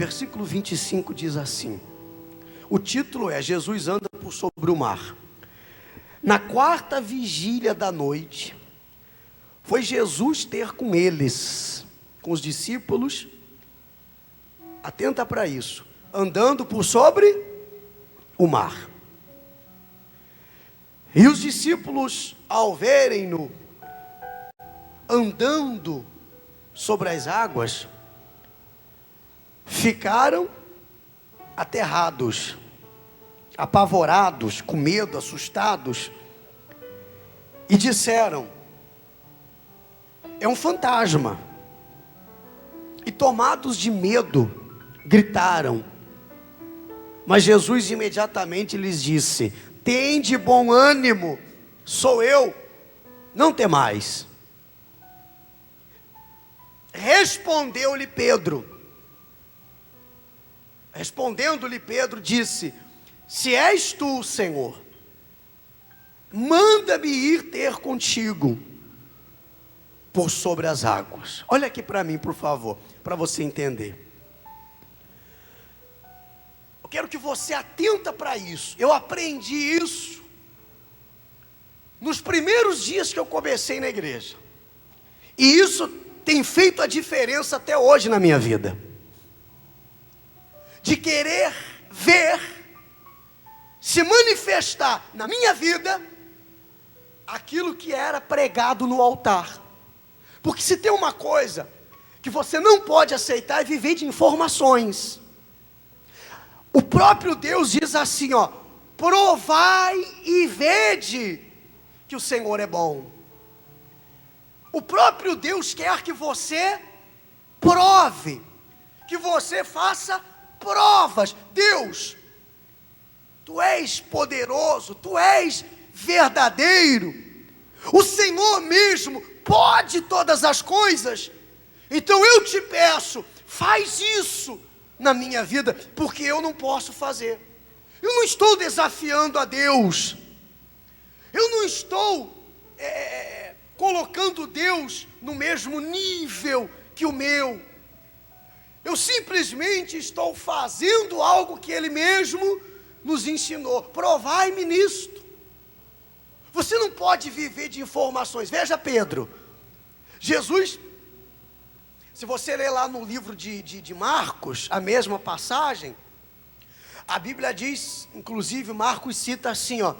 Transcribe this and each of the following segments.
versículo 25 diz assim. O título é Jesus anda por sobre o mar. Na quarta vigília da noite, foi Jesus ter com eles, com os discípulos, atenta para isso, andando por sobre o mar. E os discípulos, ao verem-no andando sobre as águas, ficaram aterrados, apavorados, com medo, assustados, e disseram: é um fantasma. E tomados de medo, gritaram. Mas Jesus imediatamente lhes disse: tende bom ânimo, sou eu, não temais. Respondeu-lhe Pedro. Respondendo-lhe Pedro, disse: se és tu, Senhor, manda-me ir ter contigo por sobre as águas. Olha aqui para mim, por favor, para você entender. Eu quero que você atenta para isso. Eu aprendi isso nos primeiros dias que eu comecei na igreja. E isso tem feito a diferença até hoje na minha vida. De querer ver se manifestar na minha vida aquilo que era pregado no altar. Porque se tem uma coisa que você não pode aceitar é viver de informações. O próprio Deus diz assim, ó: provai e vede que o Senhor é bom. O próprio Deus quer que você prove, que você faça provas. Deus, tu és poderoso, tu és verdadeiro, o Senhor mesmo pode todas as coisas. Então eu te peço, faz isso na minha vida, porque eu não posso fazer. Eu não estou desafiando a Deus, eu não estou colocando Deus no mesmo nível que o meu. Eu simplesmente estou fazendo algo que Ele mesmo nos ensinou. Provai-me nisto. Você não pode viver de informações. Veja Pedro, Jesus, se você ler lá no livro de Marcos, a mesma passagem, a Bíblia diz, inclusive Marcos cita assim, ó: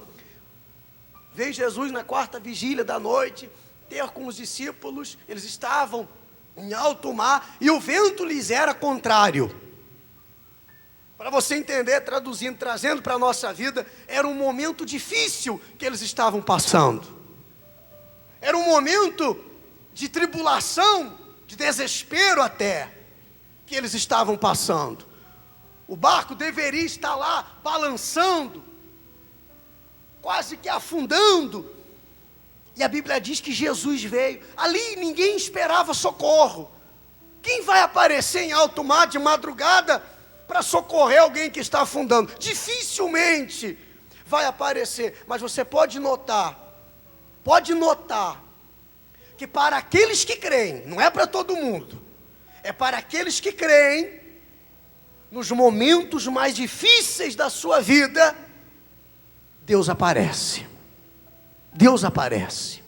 veio Jesus na quarta vigília da noite, ter com os discípulos, eles estavam em alto mar, e o vento lhes era contrário. Para você entender, traduzindo, trazendo para a nossa vida, era um momento difícil que eles estavam passando. Era um momento de tribulação, de desespero até, que eles estavam passando. O barco deveria estar lá, balançando, quase que afundando. E a Bíblia diz que Jesus veio. Ali ninguém esperava socorro. Quem vai aparecer em alto mar de madrugada para socorrer alguém que está afundando? Dificilmente vai aparecer. Mas você pode notar que para aqueles que creem, não é para todo mundo, é para aqueles que creem, nos momentos mais difíceis da sua vida, Deus aparece. Deus aparece,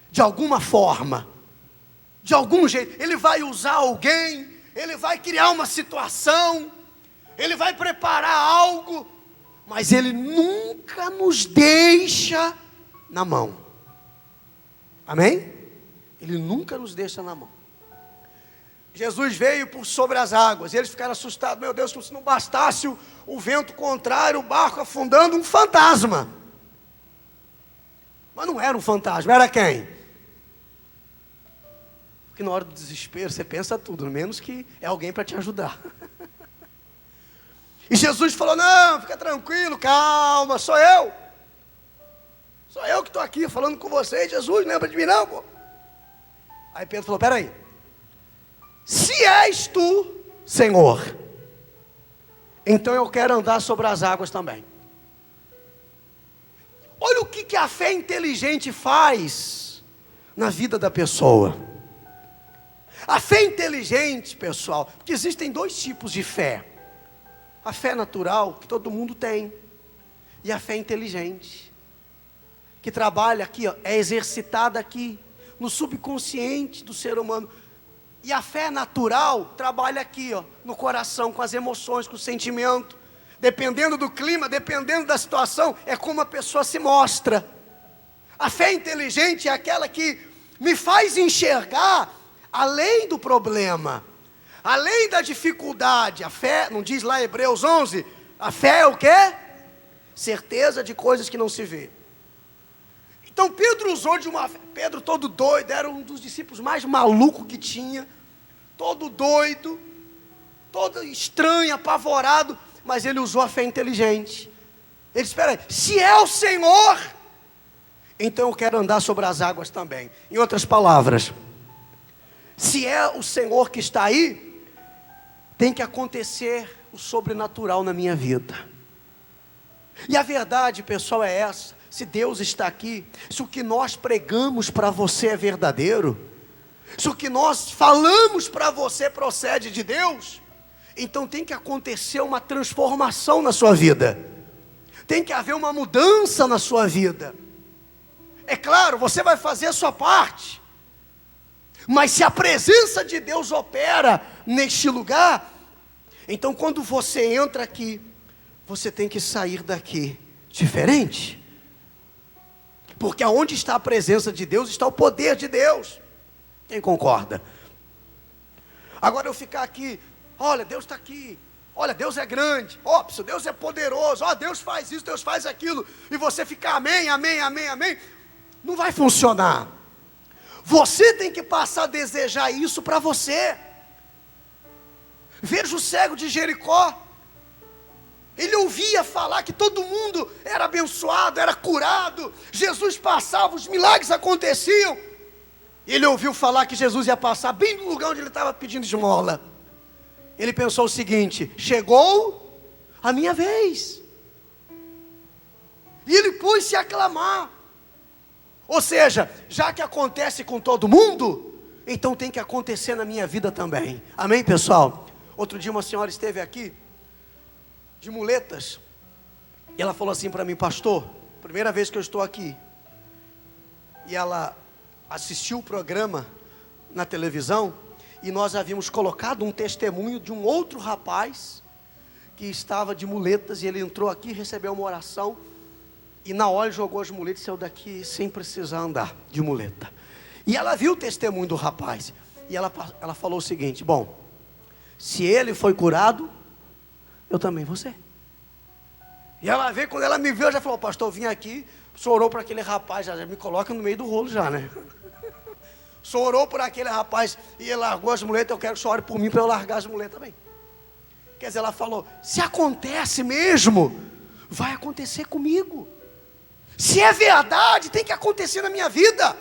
de alguma forma, de algum jeito. Ele vai usar alguém, Ele vai criar uma situação, Ele vai preparar algo, mas Ele nunca nos deixa na mão. Amém? Ele nunca nos deixa na mão. Jesus veio por sobre as águas, e eles ficaram assustados. Meu Deus, como se não bastasse o vento contrário, o barco afundando, um fantasma. Mas não era um fantasma, era quem? Porque na hora do desespero você pensa tudo, menos que é alguém para te ajudar. E Jesus falou: não, fica tranquilo, calma, sou eu. Sou eu que estou aqui falando com vocês. Jesus, lembra de mim não, pô? Aí Pedro falou: peraí, se és tu, Senhor, então eu quero andar sobre as águas também. Olha o que a fé inteligente faz na vida da pessoa. A fé inteligente, pessoal, porque existem dois tipos de fé. A fé natural, que todo mundo tem, e a fé inteligente, que trabalha aqui, ó, é exercitada aqui, no subconsciente do ser humano. E a fé natural trabalha aqui, ó, no coração, com as emoções, com o sentimento. Dependendo do clima, dependendo da situação, é como a pessoa se mostra. A fé inteligente é aquela que me faz enxergar além do problema, além da dificuldade. A fé, não diz lá Hebreus 11, a fé é o quê? Certeza de coisas que não se vê. Então Pedro usou de uma fé. Pedro todo doido, era um dos discípulos mais malucos que tinha, todo doido, todo estranho, apavorado, mas ele usou a fé inteligente. Ele disse, espera aí, se é o Senhor, então eu quero andar sobre as águas também. Em outras palavras, se é o Senhor que está aí, tem que acontecer o sobrenatural na minha vida. E a verdade, pessoal, é essa. Se Deus está aqui, se o que nós pregamos para você é verdadeiro, se o que nós falamos para você procede de Deus, então tem que acontecer uma transformação na sua vida. Tem que haver uma mudança na sua vida. É claro, você vai fazer a sua parte, mas se a presença de Deus opera neste lugar, então quando você entra aqui, você tem que sair daqui diferente. Porque aonde está a presença de Deus, está o poder de Deus. Quem concorda? Agora eu ficar aqui, olha, Deus está aqui, olha, Deus é grande, ó, Deus é poderoso, ó, Deus faz isso, Deus faz aquilo, e você ficar amém, amém, amém, amém, não vai funcionar. Você tem que passar a desejar isso para você. Veja o cego de Jericó. Ele ouvia falar que todo mundo era abençoado, era curado, Jesus passava, os milagres aconteciam. Ele ouviu falar que Jesus ia passar bem no lugar onde ele estava pedindo esmola. Ele pensou o seguinte, chegou a minha vez. E ele pôs-se a clamar. Ou seja, já que acontece com todo mundo, então tem que acontecer na minha vida também. Amém, pessoal? Outro dia uma senhora esteve aqui, de muletas, e ela falou assim para mim, pastor, primeira vez que eu estou aqui, e ela assistiu o programa na televisão, e nós havíamos colocado um testemunho de um outro rapaz, que estava de muletas, e ele entrou aqui, recebeu uma oração, e na hora ele jogou as muletas, e saiu daqui sem precisar andar de muleta, e ela viu o testemunho do rapaz, e ela falou o seguinte, bom, se ele foi curado, eu também vou ser. E ela veio, quando ela me viu, ela já falou, pastor, eu vim aqui, o senhor orou por aquele rapaz, já me coloca no meio do rolo já, né? O senhor orou por aquele rapaz, e ele largou as muletas, eu quero que o senhor ore por mim, para eu largar as muletas também. Quer dizer, ela falou, se acontece mesmo, vai acontecer comigo. Se é verdade, tem que acontecer na minha vida.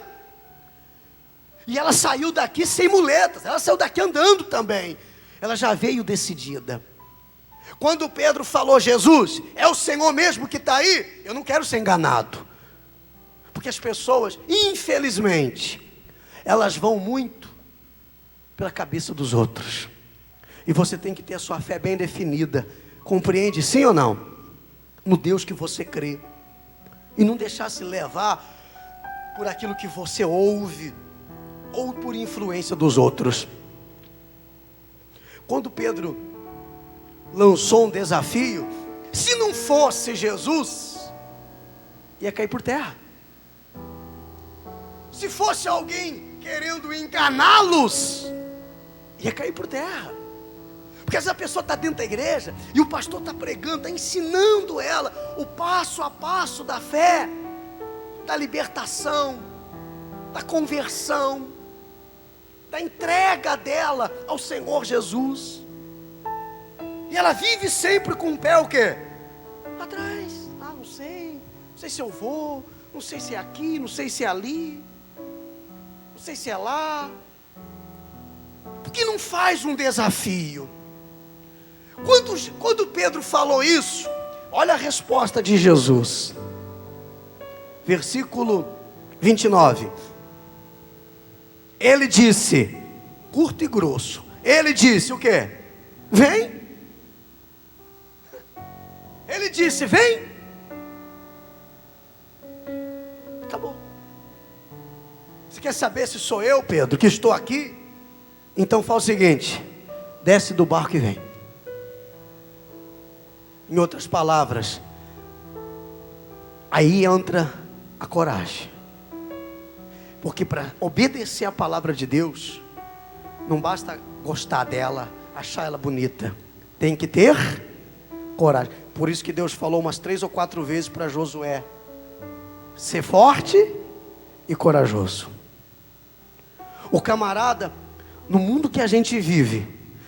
E ela saiu daqui sem muletas, ela saiu daqui andando também. Ela já veio decidida. Quando Pedro falou, Jesus, é o Senhor mesmo que está aí? Eu não quero ser enganado. Porque as pessoas, infelizmente, elas vão muito pela cabeça dos outros. E você tem que ter a sua fé bem definida. Compreende, sim ou não? No Deus que você crê. E não deixar se levar por aquilo que você ouve, ou por influência dos outros. Quando Pedro lançou um desafio, se não fosse Jesus, ia cair por terra. Se fosse alguém querendo enganá-los, ia cair por terra. Porque às vezes a pessoa está dentro da igreja, e o pastor está pregando, está ensinando ela o passo a passo da fé, da libertação, da conversão, da entrega dela ao Senhor Jesus. E ela vive sempre com o pé o quê? Atrás. Ah, não sei se eu vou, não sei se é aqui, não sei se é ali, não sei se é lá. Por que não faz um desafio? Quando Pedro falou isso, olha a resposta de Jesus. Versículo 29. Ele disse, curto e grosso. Ele disse o quê? Vem. Ele disse, vem. Acabou. Você quer saber se sou eu, Pedro, que estou aqui? Então faz o seguinte: desce do barco e vem. Em outras palavras, aí entra a coragem. Porque para obedecer a palavra de Deus, não basta gostar dela, achar ela bonita. Tem que ter coragem. Por isso que Deus falou umas 3 ou 4 vezes para Josué: ser forte e corajoso. O camarada, no mundo que a gente vive,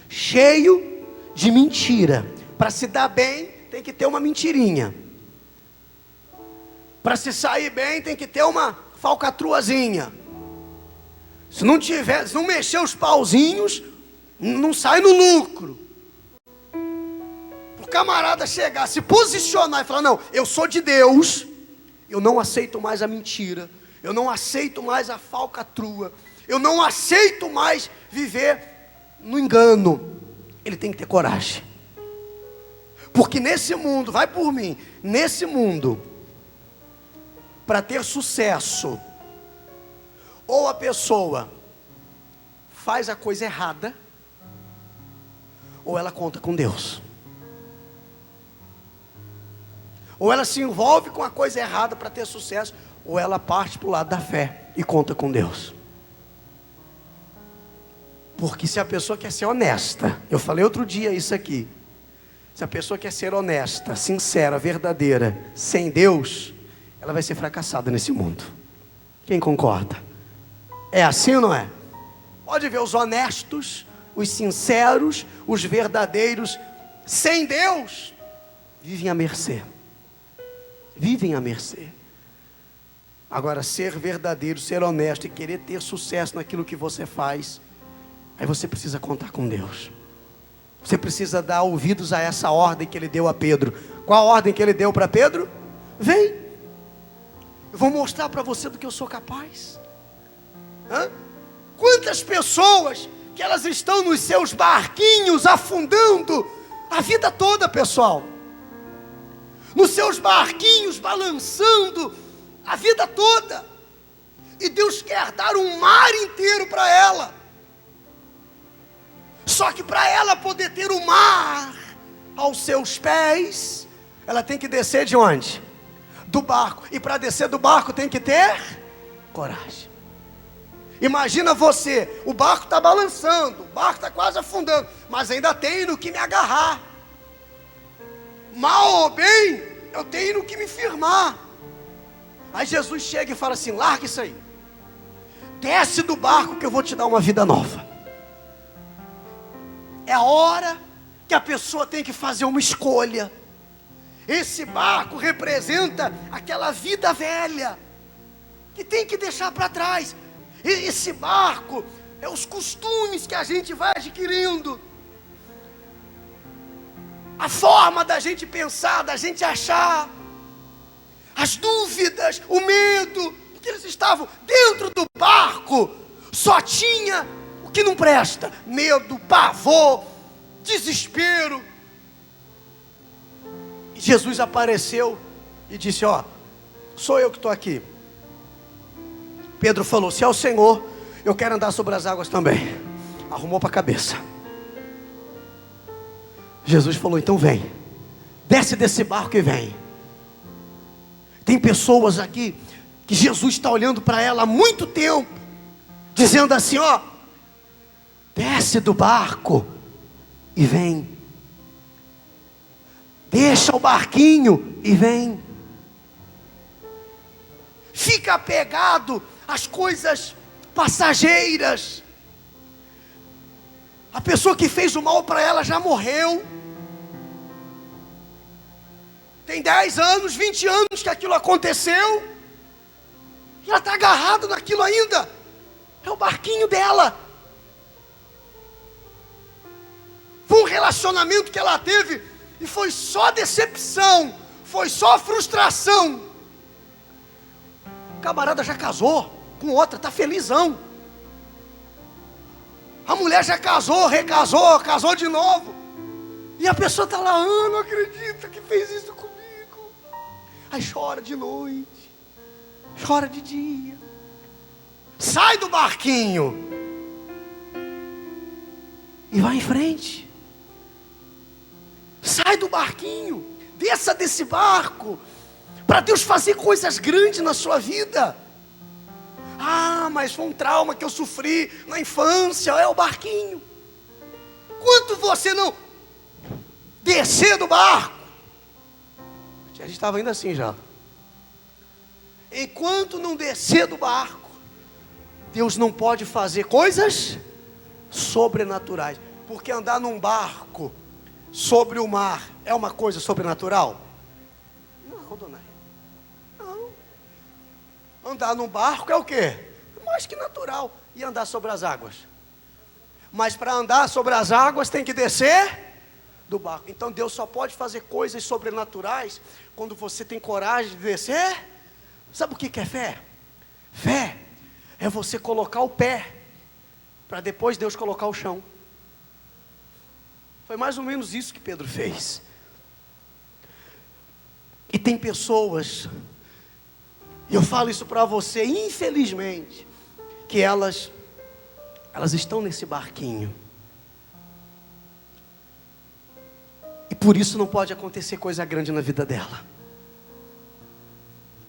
cheio de mentira, para se dar bem tem que ter uma mentirinha. Para se sair bem tem que ter uma falcatruazinha. Se não tiver, se não mexer os pauzinhos, não sai no lucro. O camarada chegar, se posicionar e falar: não, eu sou de Deus, eu não aceito mais a mentira, eu não aceito mais a falcatrua, eu não aceito mais viver no engano. Ele tem que ter coragem. Porque nesse mundo, vai por mim, nesse mundo, para ter sucesso, ou a pessoa faz a coisa errada, ou ela conta com Deus. Ou ela se envolve com a coisa errada para ter sucesso, ou ela parte para o lado da fé e conta com Deus. Porque se a pessoa quer ser honesta, eu falei outro dia isso aqui, se a pessoa quer ser honesta, sincera, verdadeira, sem Deus, ela vai ser fracassada nesse mundo. Quem concorda? É assim ou não é? Pode ver os honestos, os sinceros, os verdadeiros, sem Deus, vivem à mercê. Vivem à mercê. Agora, ser verdadeiro, ser honesto e querer ter sucesso naquilo que você faz, aí você precisa contar com Deus. Você precisa dar ouvidos a essa ordem que ele deu a Pedro. Qual a ordem que ele deu para Pedro? Vem, eu vou mostrar para você do que eu sou capaz. Quantas pessoas que elas estão nos seus barquinhos afundando a vida toda, pessoal, nos seus barquinhos balançando a vida toda, e Deus quer dar um mar inteiro para ela. Só que para ela poder ter o mar aos seus pés, ela tem que descer de onde? Do barco. E para descer do barco tem que ter coragem. Imagina você, o barco está balançando, o barco está quase afundando, mas ainda tenho no que me agarrar. Mal ou bem, eu tenho no que me firmar. Aí Jesus chega e fala assim: larga isso aí, desce do barco que eu vou te dar uma vida nova. É a hora que a pessoa tem que fazer uma escolha. Esse barco representa aquela vida velha que tem que deixar para trás. Esse barco é os costumes que a gente vai adquirindo, a forma da gente pensar, da gente achar, as dúvidas, o medo, porque eles estavam dentro do barco, só tinha o que não presta: medo, pavor, desespero. E Jesus apareceu e disse: ó, sou eu que estou aqui. Pedro falou: se é o Senhor, eu quero andar sobre as águas também. Arrumou para a cabeça. Jesus falou: então vem, desce desse barco e vem. Tem pessoas aqui que Jesus está olhando para ela há muito tempo, dizendo assim: ó, desce do barco e vem. Deixa o barquinho e vem. Fica apegado às coisas passageiras. A pessoa que fez o mal para ela já morreu. Tem 10 anos, 20 anos que aquilo aconteceu, e ela está agarrada naquilo ainda. É o barquinho dela. Foi um relacionamento que ela teve e foi só decepção, foi só frustração. O camarada já casou com outra, está felizão. A mulher já casou, recasou, casou de novo. E a pessoa está lá, não acredita que fez isso comigo. Aí chora de noite, chora de dia. Sai do barquinho e vai em frente. Sai do barquinho, desça desse barco, para Deus fazer coisas grandes na sua vida. Ah, mas foi um trauma que eu sofri na infância, é o barquinho. Quanto você não descer do barco, a gente estava indo assim já. Enquanto não descer do barco, Deus não pode fazer coisas sobrenaturais. Porque andar num barco sobre o mar é uma coisa sobrenatural? Não, dona. Não. Andar num barco é o quê? Mais que natural. E andar sobre as águas? Mas para andar sobre as águas tem que descer do barco. Então Deus só pode fazer coisas sobrenaturais quando você tem coragem de descer. Sabe o que é fé? Fé é você colocar o pé para depois Deus colocar o chão. Foi mais ou menos isso que Pedro fez. E tem pessoas, e eu falo isso para você, infelizmente, que elas estão nesse barquinho. E por isso não pode acontecer coisa grande na vida dela.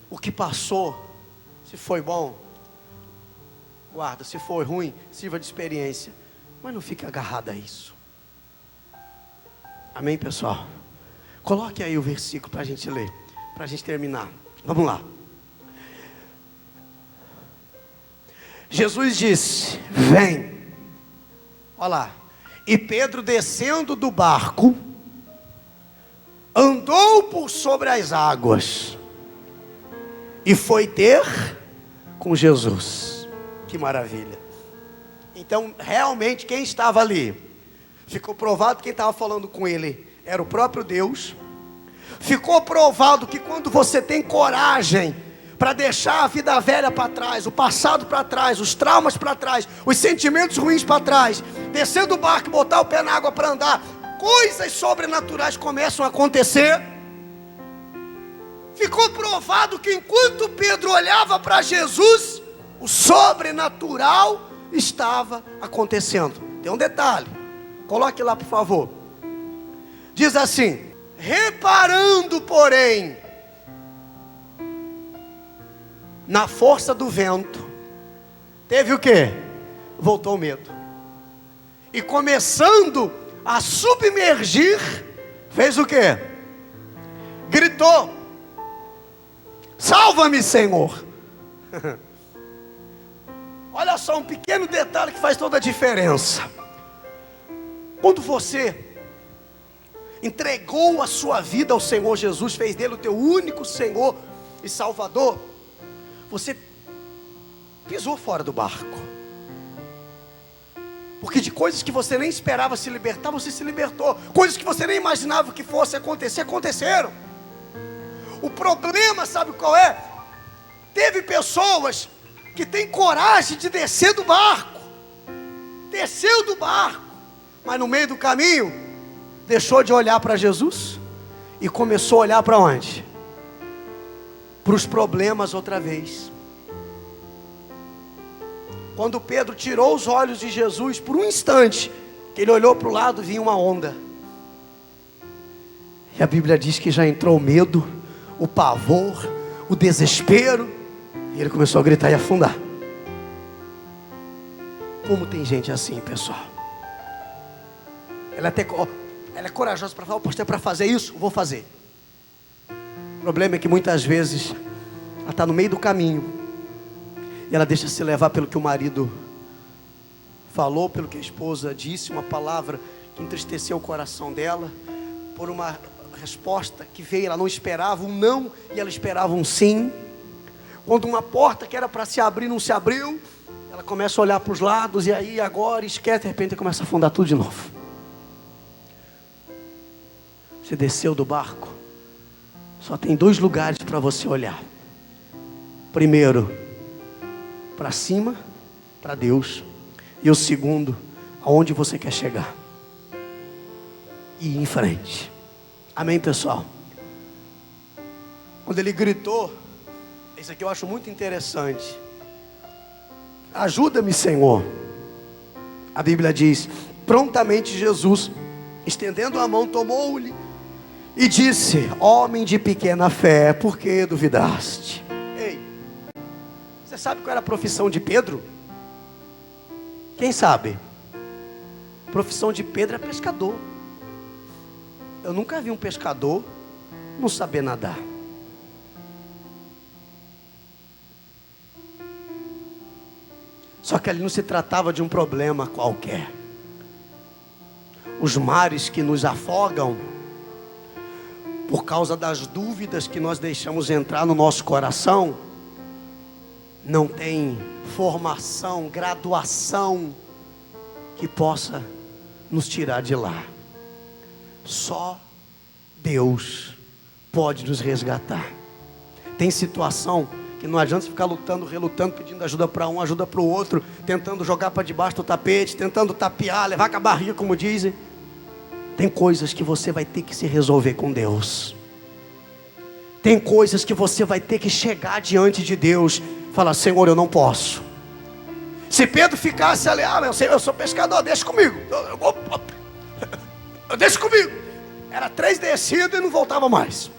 O que passou, se foi bom, guarda. Se foi ruim, sirva de experiência. Mas não fique agarrado a isso. Amém, pessoal? Coloque aí o versículo para a gente ler, para a gente terminar. Vamos lá. Jesus disse: vem. Olha lá. E Pedro, descendo do barco, andou por sobre as águas e foi ter com Jesus. Que maravilha. Então, realmente, quem estava ali? Ficou provado que quem estava falando com ele era o próprio Deus. Ficou provado que quando você tem coragem para deixar a vida velha para trás, o passado para trás, os traumas para trás, os sentimentos ruins para trás, descer do barco e botar o pé na água para andar, coisas sobrenaturais começam a acontecer. Ficou provado que enquanto Pedro olhava para Jesus, o sobrenatural estava acontecendo. Tem um detalhe, coloque lá por favor. Diz assim: reparando porém na força do vento, teve o quê? Voltou o medo. E começando a submergir, fez o quê? Gritou: salva-me, Senhor. Olha só, um pequeno detalhe que faz toda a diferença. Quando você entregou a sua vida ao Senhor Jesus, fez dele o teu único Senhor e Salvador, você pisou fora do barco. Porque de coisas que você nem esperava se libertar, você se libertou. Coisas que você nem imaginava que fosse acontecer, aconteceram. O problema, sabe qual é? Teve pessoas que têm coragem de descer do barco. Desceu do barco, mas no meio do caminho deixou de olhar para Jesus e começou a olhar para onde? Para os problemas outra vez. Quando Pedro tirou os olhos de Jesus, por um instante, que ele olhou para o lado, vinha uma onda. E a Bíblia diz que já entrou o medo, o pavor, o desespero, e ele começou a gritar e afundar. Como tem gente assim, pessoal? Ela é corajosa para falar: pastor, é para fazer isso? Vou fazer. O problema é que muitas vezes ela está no meio do caminho e ela deixa se levar pelo que o marido falou, pelo que a esposa disse, uma palavra que entristeceu o coração dela, por uma resposta que veio, ela não esperava um não e ela esperava um sim. Quando uma porta que era para se abrir não se abriu, ela começa a olhar para os lados e aí agora esquece, de repente começa a afundar tudo de novo. Você desceu do barco, só tem 2 lugares para você olhar. Primeiro, para cima, para Deus. E o segundo, aonde você quer chegar e ir em frente. Amém, pessoal? Quando ele gritou, isso aqui eu acho muito interessante: ajuda-me, Senhor. A Bíblia diz: prontamente Jesus, estendendo a mão, tomou-lhe e disse: homem de pequena fé, por que duvidaste? Ei, você sabe qual era a profissão de Pedro? Quem sabe? A profissão de Pedro é pescador. Eu nunca vi um pescador não saber nadar. Só que ali não se tratava de um problema qualquer. Os mares que nos afogam, por causa das dúvidas que nós deixamos entrar no nosso coração, não tem formação, graduação que possa nos tirar de lá. Só Deus pode nos resgatar. Tem situação que não adianta ficar lutando, relutando, pedindo ajuda para um, ajuda para o outro, tentando jogar para debaixo do tapete, tentando tapear, levar com a barriga, como dizem. Tem coisas que você vai ter que se resolver com Deus. Tem coisas que você vai ter que chegar diante de Deus, falar: Senhor, eu não posso. Se Pedro ficasse ali, eu sou pescador, deixa comigo, deixa comigo. Era 3 descidas e não voltava mais.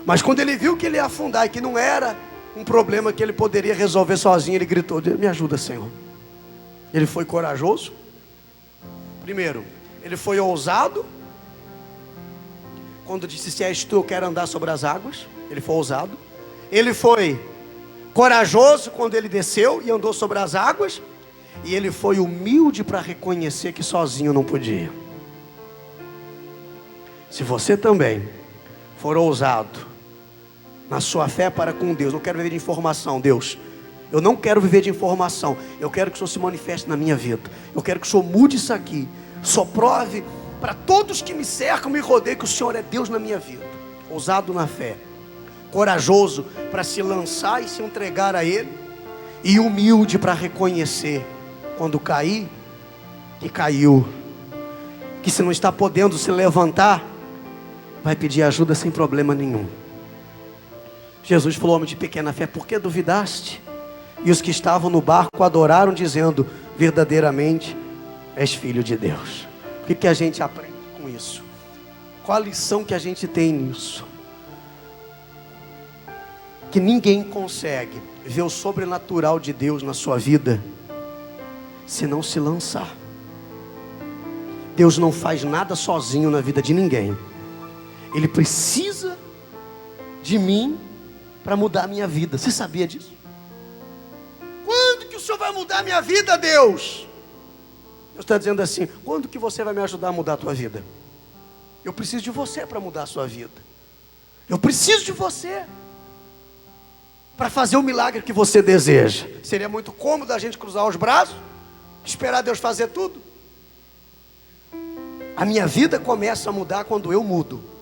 Mas quando ele viu que ele ia afundar e que não era um problema que ele poderia resolver sozinho, ele gritou: me ajuda, Senhor. Ele foi corajoso. Primeiro, ele foi ousado. Quando disse: se és tu, eu quero andar sobre as águas. Ele foi ousado. Ele foi corajoso quando ele desceu e andou sobre as águas. E ele foi humilde para reconhecer que sozinho não podia. Se você também for ousado na sua fé para com Deus, não quero viver de informação, Deus, eu não quero viver de informação, eu quero que o Senhor se manifeste na minha vida, eu quero que o Senhor mude isso aqui, só prove para todos que me cercam, me rodeiam, que o Senhor é Deus na minha vida. Ousado na fé, corajoso para se lançar e se entregar a Ele, e humilde para reconhecer quando cair, que caiu, que se não está podendo se levantar, vai pedir ajuda sem problema nenhum. Jesus falou: homem de pequena fé, por que duvidaste? E os que estavam no barco adoraram, dizendo: verdadeiramente és filho de Deus. O que a gente aprende com isso? Qual a lição que a gente tem nisso? Que ninguém consegue ver o sobrenatural de Deus na sua vida se não se lançar. Deus não faz nada sozinho na vida de ninguém. Ele precisa de mim para mudar a minha vida. Você sabia disso? Quando que o Senhor vai mudar a minha vida, Deus? Deus está dizendo assim: quando que você vai me ajudar a mudar a tua vida? Eu preciso de você para mudar a sua vida. Eu preciso de você para fazer o milagre que você deseja. Seria muito cômodo a gente cruzar os braços, esperar Deus fazer tudo. A minha vida começa a mudar quando eu mudo.